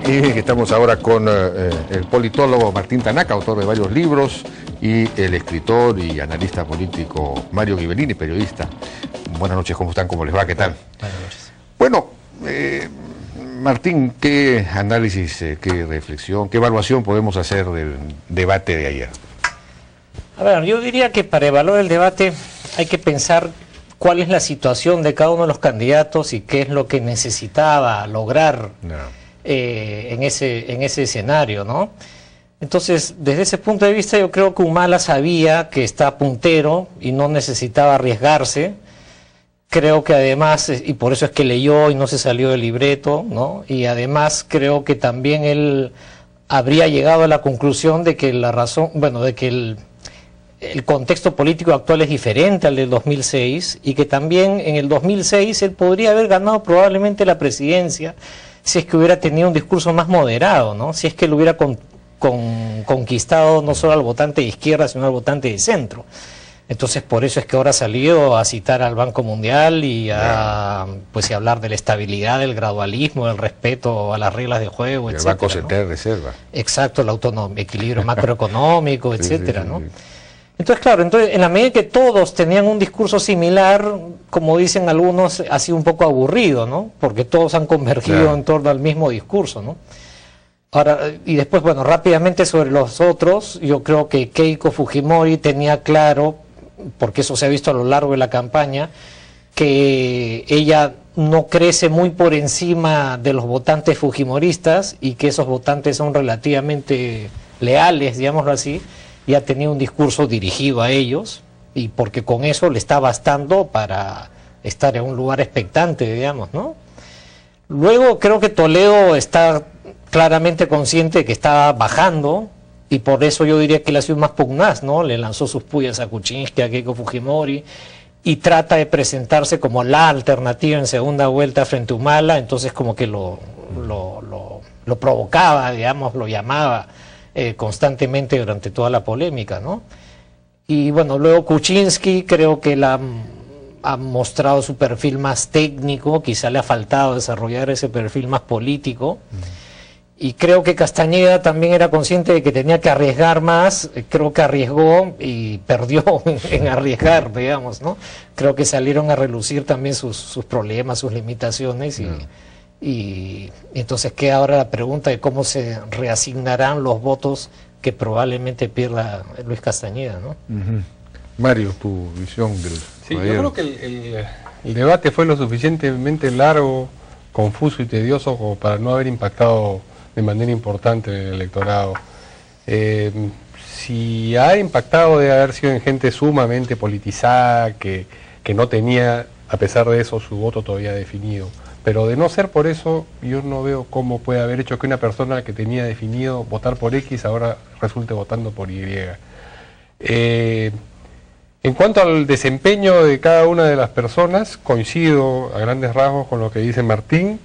Y estamos ahora con el politólogo Martín Tanaka, autor de varios libros, y el escritor y analista político Mario Ghibellini, periodista. Buenas noches, ¿cómo están? ¿Cómo les va? ¿Qué tal? Buenas noches. Bueno, Martín, ¿qué análisis, qué reflexión, qué evaluación podemos hacer del debate de ayer? A ver, yo diría que para evaluar el debate hay que pensar cuál es la situación de cada uno de los candidatos y qué es lo que necesitaba lograr en ese escenario, ¿no? Entonces, desde ese punto de vista, yo creo que Humala sabía que está puntero y no necesitaba arriesgarse. Creo que además, y por eso es que leyó y no se salió del libreto, ¿no? Y además creo que también él habría llegado a la conclusión de que la razón, bueno, de que el contexto político actual es diferente al del 2006 y que también en el 2006 él podría haber ganado probablemente la presidencia si es que hubiera tenido un discurso más moderado, ¿no? Si es que lo hubiera conquistado no solo al votante de izquierda, sino al votante de centro. Entonces por eso es que ahora ha salido a citar al Banco Mundial y a pues y hablar de la estabilidad, del gradualismo, del respeto a las reglas de juego, etcétera. El Banco Central de Reserva. Exacto, el equilibrio macroeconómico, etcétera, ¿no? Entonces, claro, en la medida que todos tenían un discurso similar, como dicen algunos, ha sido un poco aburrido, ¿no? Porque todos han convergido en torno al mismo discurso, ¿no? Ahora, y después, bueno, rápidamente sobre los otros, yo creo que Keiko Fujimori tenía claro, porque eso se ha visto a lo largo de la campaña, que ella no crece muy por encima de los votantes fujimoristas y que esos votantes son relativamente leales, digámoslo así, y ha tenido un discurso dirigido a ellos, y porque con eso le está bastando para estar en un lugar expectante, digamos, ¿no? Luego creo que Toledo está claramente consciente de que está bajando, y por eso yo diría que él ha sido más pugnaz, ¿no? Le lanzó sus pullas a Kuczynski, a Keiko Fujimori, y trata de presentarse como la alternativa en segunda vuelta frente a Humala, entonces como que lo provocaba, digamos, lo llamaba constantemente durante toda la polémica, ¿no? Y bueno, luego Kuczynski creo que ha mostrado su perfil más técnico, quizá le ha faltado desarrollar ese perfil más político. Y creo que Castañeda también era consciente de que tenía que arriesgar más, creo que arriesgó y perdió en arriesgar, digamos, ¿no? Creo que salieron a relucir también sus problemas, sus limitaciones y entonces queda ahora la pregunta de cómo se reasignarán los votos que probablemente pierda Luis Castañeda, ¿no? Mario, tu visión del... Sí, yo creo que el debate fue lo suficientemente largo, confuso y tedioso como para no haber impactado de manera importante en el electorado. Si ha impactado debe haber sido en gente sumamente politizada, que no tenía, a pesar de eso, su voto todavía definido. Pero de no ser por eso, yo no veo cómo puede haber hecho que una persona que tenía definido votar por X ahora resulte votando por Y. En cuanto al desempeño de cada una de las personas, coincido a grandes rasgos con lo que dice Martín.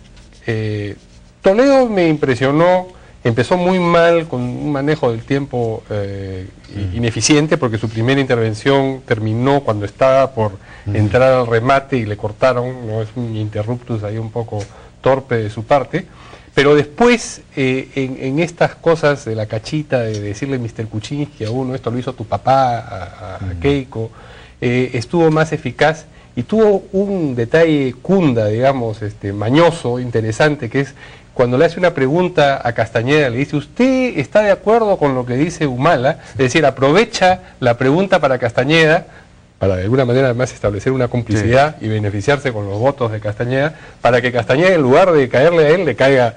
Toledo me impresionó, empezó muy mal con un manejo del tiempo ineficiente, porque su primera intervención terminó cuando estaba por entrar al remate y le cortaron, ¿no? Es un interruptus ahí un poco torpe de su parte, pero después en estas cosas de la cachita, de decirle Mr. Kuczynski a uno, esto lo hizo tu papá, a Keiko, estuvo más eficaz. Y tuvo un detalle cunda, digamos, mañoso, interesante, que es cuando le hace una pregunta a Castañeda, le dice, ¿usted está de acuerdo con lo que dice Humala? Es decir, aprovecha la pregunta para Castañeda, para de alguna manera además establecer una complicidad y beneficiarse con los votos de Castañeda, para que Castañeda, en lugar de caerle a él, le caiga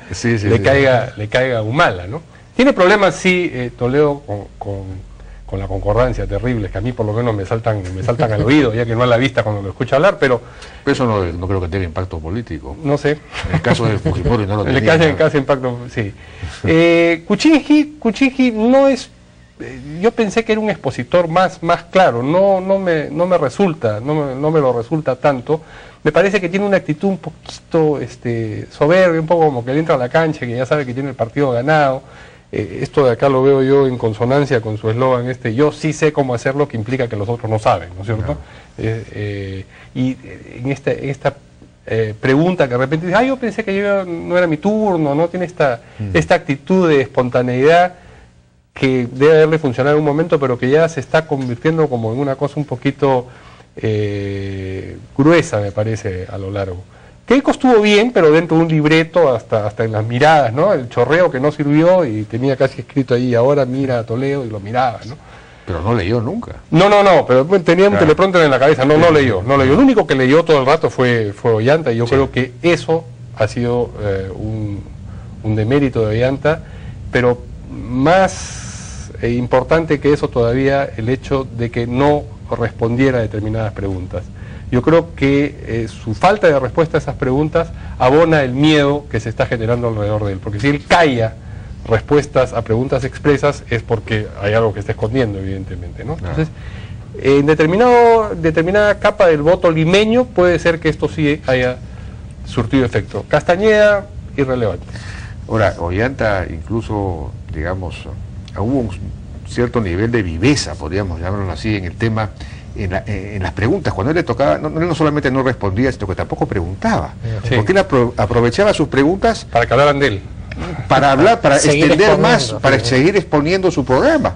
a Humala, ¿no? Tiene problemas, sí, Toledo, con la concordancia terrible, que a mí por lo menos me saltan al oído, ya que no a la vista cuando lo escucho hablar, pero eso no creo que tenga impacto político. No sé. En el caso de Fujimori no lo tenía. En el caso de impacto, sí. Kuczynski no es... yo pensé que era un expositor más claro, no me resulta, no me lo resulta tanto. Me parece que tiene una actitud un poquito soberbia, un poco como que le entra a la cancha, que ya sabe que tiene el partido ganado. Esto de acá lo veo yo en consonancia con su eslogan yo sí sé cómo hacerlo, que implica que los otros no saben, ¿no es cierto? Y en esta pregunta que de repente dice, yo pensé que yo no era mi turno, ¿no? Tiene esta actitud de espontaneidad que debe haberle funcionado en un momento, pero que ya se está convirtiendo como en una cosa un poquito gruesa, me parece, a lo largo. Keiko estuvo bien, pero dentro de un libreto, hasta en las miradas, ¿no? El chorreo que no sirvió y tenía casi escrito ahí, ahora mira a Toledo, y lo miraba, ¿no? Pero no leyó nunca. No, pero tenía un teleprompter en la cabeza, no leyó. El único que leyó todo el rato fue Ollanta, y yo creo que eso ha sido un demérito de Ollanta, pero más importante que eso todavía el hecho de que no respondiera a determinadas preguntas. Yo creo que su falta de respuesta a esas preguntas abona el miedo que se está generando alrededor de él, porque si él calla respuestas a preguntas expresas es porque hay algo que está escondiendo, evidentemente, ¿no? Entonces, en determinada capa del voto limeño puede ser que esto sí haya surtido efecto. Castañeda, irrelevante. Ahora, Ollanta incluso, digamos, hubo un cierto nivel de viveza, podríamos llamarlo así, en el tema, en las preguntas. Cuando él le tocaba, él no solamente no respondía, sino que tampoco preguntaba. Sí. Porque él aprovechaba sus preguntas para que hablaran de él. Para hablar, para extender más, para seguir exponiendo su programa.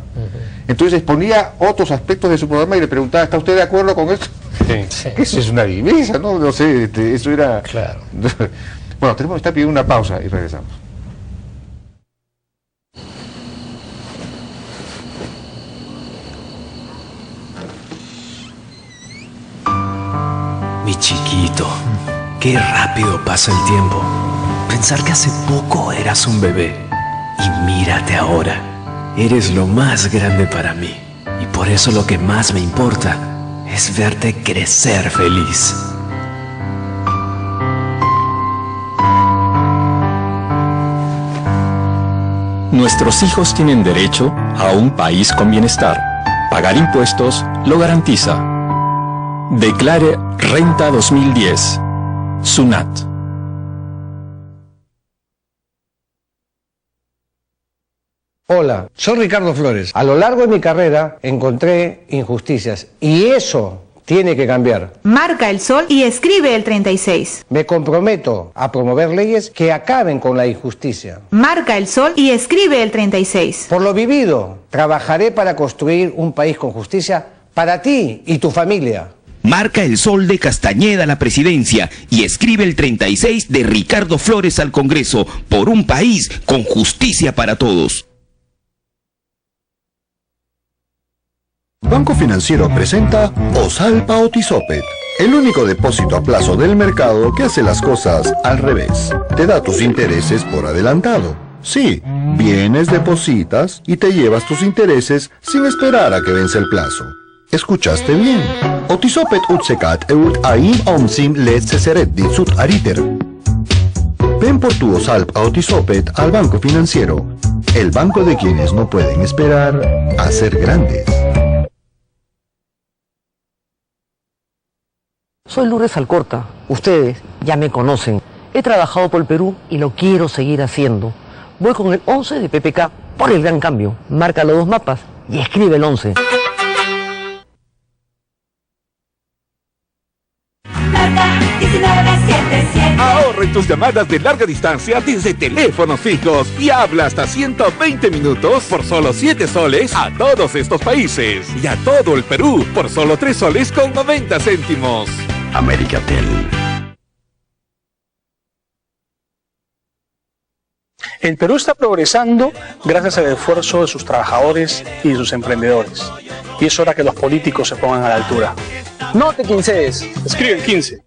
Entonces exponía otros aspectos de su programa y le preguntaba, ¿está usted de acuerdo con esto? Sí. Eso es una viveza, ¿no? No sé, eso era... Claro. Bueno, tenemos que estar pidiendo una pausa y regresamos. Mi chiquito, qué rápido pasa el tiempo. Pensar que hace poco eras un bebé y mírate ahora. Eres lo más grande para mí y por eso lo que más me importa es verte crecer feliz. Nuestros hijos tienen derecho a un país con bienestar. Pagar impuestos lo garantiza. Declare Renta 2010. SUNAT. Hola, soy Ricardo Flores. A lo largo de mi carrera encontré injusticias y eso tiene que cambiar. Marca el sol y escribe el 36. Me comprometo a promover leyes que acaben con la injusticia. Marca el sol y escribe el 36. Por lo vivido, trabajaré para construir un país con justicia para ti y tu familia. Marca el sol de Castañeda a la presidencia y escribe el 36 de Ricardo Flores al Congreso por un país con justicia para todos. Banco Financiero presenta Osalpa Otisopet, el único depósito a plazo del mercado que hace las cosas al revés. Te da tus intereses por adelantado. Sí, vienes, depositas y te llevas tus intereses sin esperar a que vence el plazo. ¿Escuchaste bien? Otisopet utsekat eut aim omsim let seseret ditsut ariter. Ven por tu Osalpa Otisopet al Banco Financiero, el banco de quienes no pueden esperar a ser grandes. Soy Lourdes Alcorta, ustedes ya me conocen. He trabajado por el Perú y lo quiero seguir haciendo. Voy con el 11 de PPK por el gran cambio. Marca los dos mapas y escribe el 11. Ahorra en tus llamadas de larga distancia desde teléfonos fijos y habla hasta 120 minutos por solo 7 soles a todos estos países y a todo el Perú por solo 3 soles con 90 céntimos. Americatel. El Perú está progresando gracias al esfuerzo de sus trabajadores y de sus emprendedores. Y es hora que los políticos se pongan a la altura. No te quincees, escribe el 15.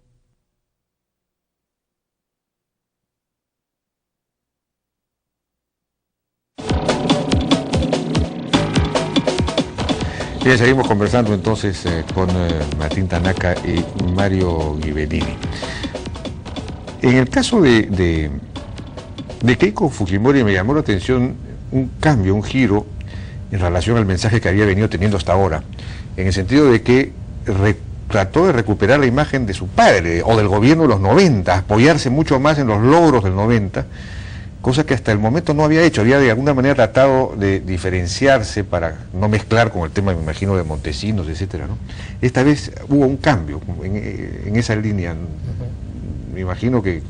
Bien, seguimos conversando entonces con Martín Tanaka y Mario Ghibellini. En el caso de Keiko Fujimori me llamó la atención un cambio, un giro en relación al mensaje que había venido teniendo hasta ahora, en el sentido de que trató de recuperar la imagen de su padre o del gobierno de los 90, apoyarse mucho más en los logros del 90, cosa que hasta el momento no había hecho. Había de alguna manera tratado de diferenciarse para no mezclar con el tema, me imagino, de Montesinos, etcétera, ¿no? Esta vez hubo un cambio en esa línea. me imagino que,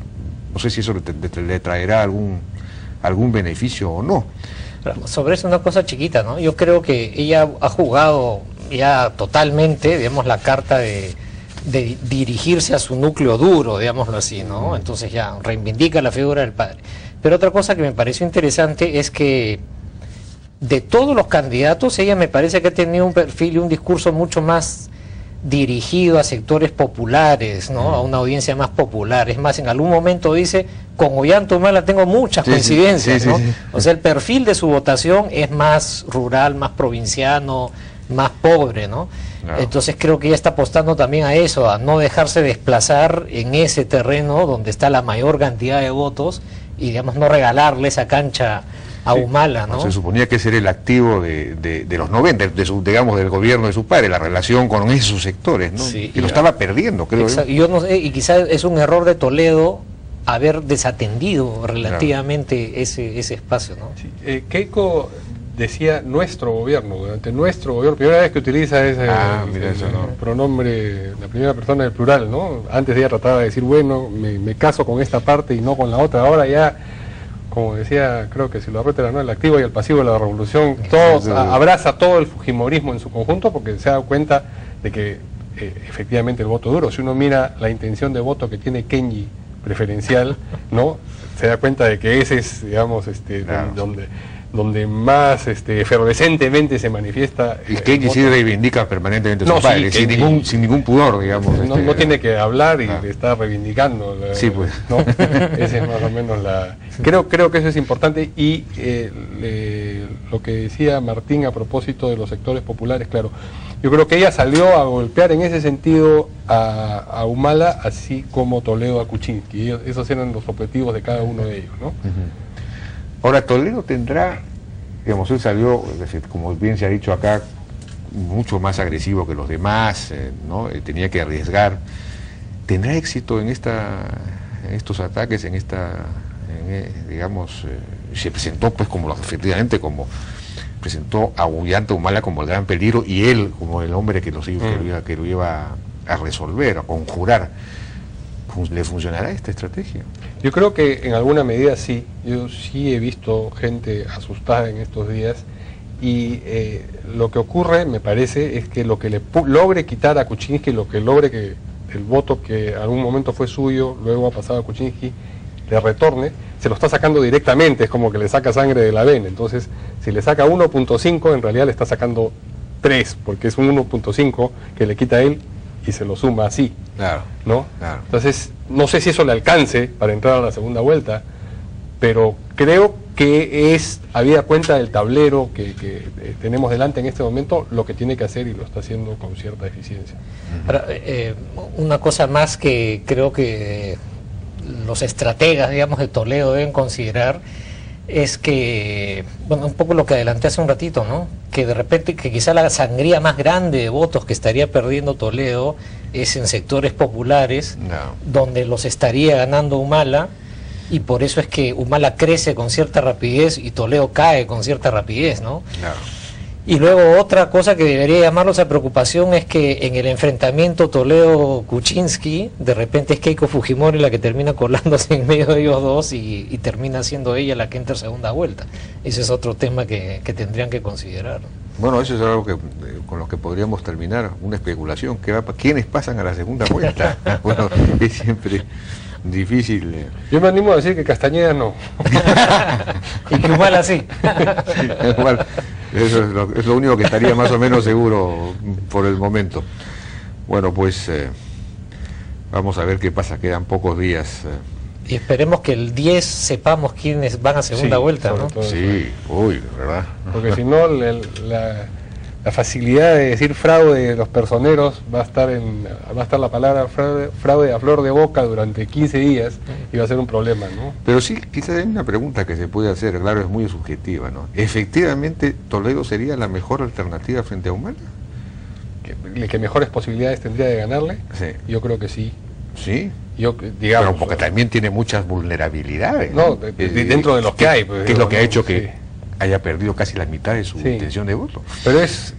no sé si eso le traerá algún beneficio o no. Pero sobre eso una cosa chiquita, ¿no? Yo creo que ella ha jugado ya totalmente, digamos, la carta de dirigirse a su núcleo duro, digámoslo así, ¿no? Entonces ya reivindica la figura del padre. Pero otra cosa que me pareció interesante es que de todos los candidatos, ella me parece que ha tenido un perfil y un discurso mucho más dirigido a sectores populares, ¿no? A una audiencia más popular. Es más, en algún momento dice, con Ollanta Humala tengo muchas coincidencias, ¿no? O sea, el perfil de su votación es más rural, más provinciano, más pobre, ¿no? Claro. Entonces creo que ella está apostando también a eso, a no dejarse desplazar en ese terreno donde está la mayor cantidad de votos y, digamos, no regalarle esa cancha a Humala, ¿no? Se suponía que ese era el activo de los 90, digamos, del gobierno de su padre, la relación con esos sectores, ¿no? Sí, y lo estaba perdiendo, creo. Yo no sé, y quizás es un error de Toledo haber desatendido relativamente ese espacio, ¿no? Sí. Keiko decía nuestro gobierno, durante nuestro gobierno, primera vez que utiliza ese pronombre, la primera persona del plural, ¿no? Antes ella trataba de decir, bueno, me caso con esta parte y no con la otra, ahora ya, como decía, creo que si lo arreta, ¿no? El activo y el pasivo de la revolución, abraza todo el fujimorismo en su conjunto, porque se da cuenta de que efectivamente el voto duro, si uno mira la intención de voto que tiene Kenji preferencial, ¿no? Se da cuenta de que ese es, digamos, donde más efervescentemente se manifiesta. Y Kenji sí reivindica permanentemente a su padre, sin ningún pudor, digamos. No tiene que hablar y le está reivindicando. Sí, pues. ¿No? Esa es más o menos la... Creo que eso es importante y lo que decía Martín a propósito de los sectores populares, claro, yo creo que ella salió a golpear en ese sentido a Humala, así como Toledo a Kuczynski. Esos eran los objetivos de cada uno de ellos, ¿no? Ahora, Toledo tendrá, digamos, él salió, como bien se ha dicho acá, mucho más agresivo que los demás, ¿no? Tenía que arriesgar. ¿Tendrá éxito en estos ataques, digamos, se presentó pues efectivamente como presentó a Ollanta Humala como el gran peligro y él como el hombre que lo iba a resolver, a conjurar? ¿Le funcionará esta estrategia? Yo creo que en alguna medida sí. Yo sí he visto gente asustada en estos días y lo que ocurre, me parece, es que lo que le logre quitar a Kuczynski, lo que logre que el voto que en algún momento fue suyo, luego ha pasado a Kuczynski, le retorne, se lo está sacando directamente, es como que le saca sangre de la vena. Entonces, si le saca 1.5, en realidad le está sacando 3, porque es un 1.5 que le quita a él y se lo suma así, claro, ¿no? Claro. Entonces, no sé si eso le alcance para entrar a la segunda vuelta, pero creo que habida cuenta del tablero que tenemos delante en este momento, lo que tiene que hacer y lo está haciendo con cierta eficiencia. Ahora, una cosa más que creo que los estrategas, digamos, de Toledo deben considerar es que, bueno, un poco lo que adelanté hace un ratito, ¿no? Que de repente, que quizá la sangría más grande de votos que estaría perdiendo Toledo es en sectores populares, donde los estaría ganando Humala, y por eso es que Humala crece con cierta rapidez y Toledo cae con cierta rapidez, ¿no? Y luego otra cosa que debería llamarnos a preocupación es que en el enfrentamiento Toledo-Kuczynski, de repente es Keiko Fujimori la que termina colándose en medio de ellos dos y termina siendo ella la que entra en segunda vuelta. Ese es otro tema que tendrían que considerar. Bueno, eso es algo con lo que podríamos terminar, una especulación. ¿Quiénes pasan a la segunda vuelta? Bueno, es siempre difícil. Yo me animo a decir que Castañeda no. Y que Humala sí. Igual, eso es lo único que estaría más o menos seguro por el momento. Bueno, pues vamos a ver qué pasa, quedan pocos días. Y esperemos que el 10 sepamos quiénes van a segunda vuelta, ¿no? Sí, uy, ¿verdad? Porque si no, la facilidad de decir fraude de los personeros va a estar la palabra fraude a flor de boca durante 15 días y va a ser un problema, ¿no? Pero sí, quizás hay una pregunta que se puede hacer, claro, es muy subjetiva, ¿no? ¿Efectivamente Toledo sería la mejor alternativa frente a Humala? ¿Que mejores posibilidades tendría de ganarle? Sí. Yo creo que sí. ¿Sí? Digamos, pero porque también tiene muchas vulnerabilidades. No, dentro de los que hay. Pues, ¿Qué es lo que ha hecho que haya perdido casi la mitad de su intención de voto. Pero es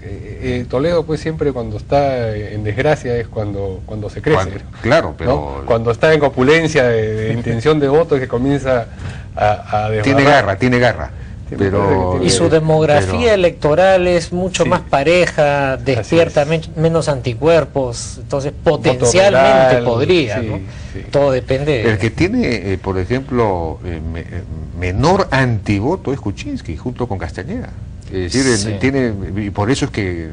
Toledo, pues siempre cuando está en desgracia es cuando se crece. Claro, pero... ¿no? Cuando está en opulencia de intención de voto es que comienza a desbarrar. Tiene garra. Pero, y su demografía electoral es mucho más pareja, despierta menos anticuerpos, entonces potencialmente podría, ¿no? Todo depende. El que tiene, por ejemplo, menor antivoto es Kuczynski, junto con Castañeda. Es decir, tiene, y por eso es que,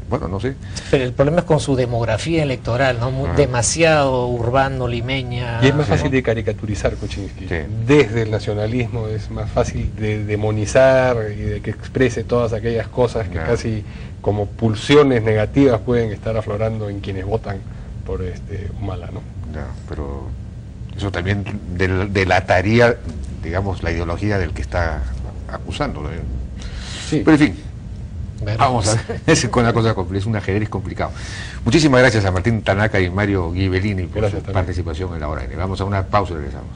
bueno, no sé. Pero el problema es con su demografía electoral, ¿no? Demasiado urbano, limeña. Y es más fácil de caricaturizar Kuczynski. Desde el nacionalismo es más fácil de demonizar y de que exprese todas aquellas cosas que casi como pulsiones negativas pueden estar aflorando en quienes votan por Humala, ¿no? Pero eso también delataría, digamos, la ideología del que está acusando, ¿no? Pero en fin, vamos a ver, con la cosa compleja, es un ajedrez complicado. Muchísimas gracias a Martín Tanaka y Mario Ghibellini por su participación en La Hora N. Vamos a una pausa y regresamos.